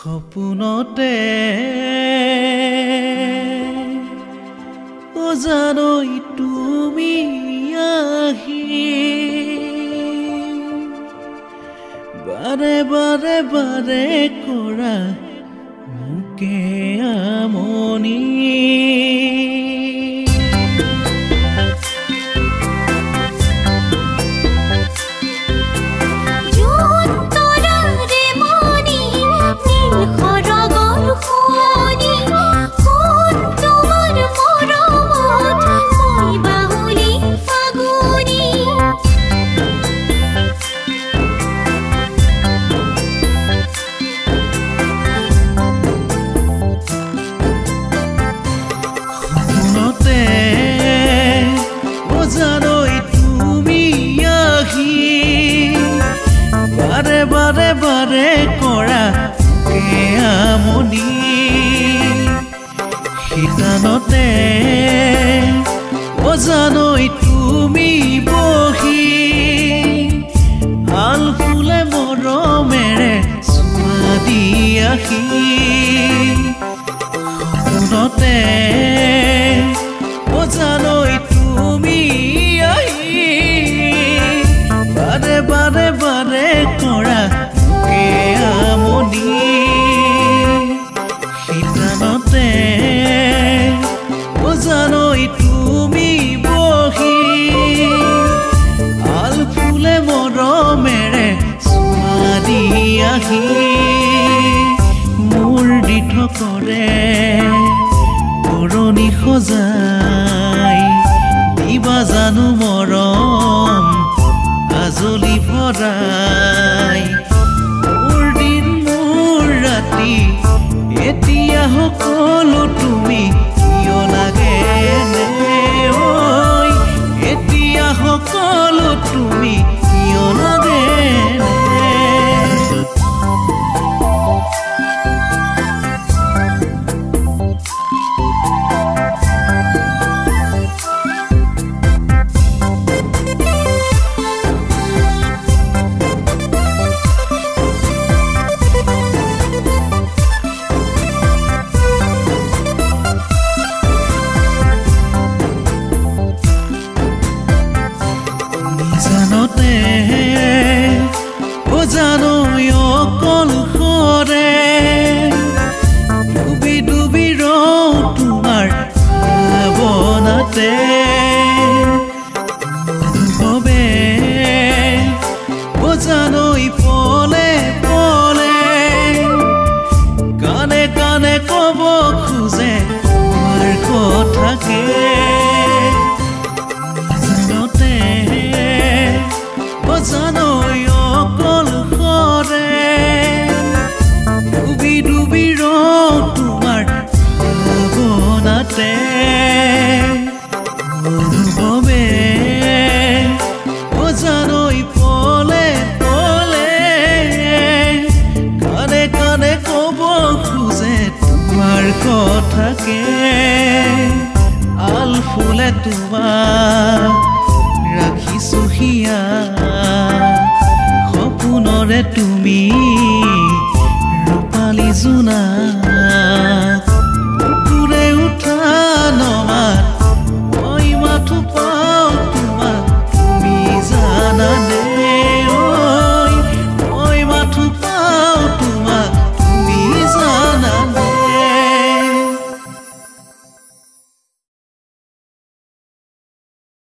সপোনতে জানই তুমি আহি বাৰে বাৰে বাৰে কৰা মোকে আমনি বাৰে বাৰে কৰা আমনি শীতানতে জানই তুমি বহি আল ফুলে মৰমেৰে চুমা দি আহি সপোনতে জানই তুমি আহি বাৰে বাৰে বাৰে কৰা আমনি শীতানতে জানই তুমি বহি আল ফুলে মৰমেৰে চুমা দি আহি মোৰ দিঠ কৰে পুৰণি সজাই দিবা জানো মৰম আজলি ভৰাই মোৰ দিন মোৰ ৰাতি এতিয়া সকলো তুমি কিয় লাগে ঐ এতিয়া সকলো তুমি কিয় লাগে জানই অকল সৰে ডুবি ডুবি ৰওঁ তোমাৰ ভাৱনাতে বাবে জানই পলে পলে কাণে কাণে ক'ব খোজে তোমাৰ কথাকে জানতে জানই অকল সৰে ডুবি ডুবি ৰওঁ তোমাৰ ভাৱনাতে বাবে জানই পলে পলে কাণে কাণে ক'ব খোজে তোমাৰ কথাকে আল ফুলে তোমাক ৰাখিছো হিয়া সপোনৰে তুমি ৰূপালী জোনাক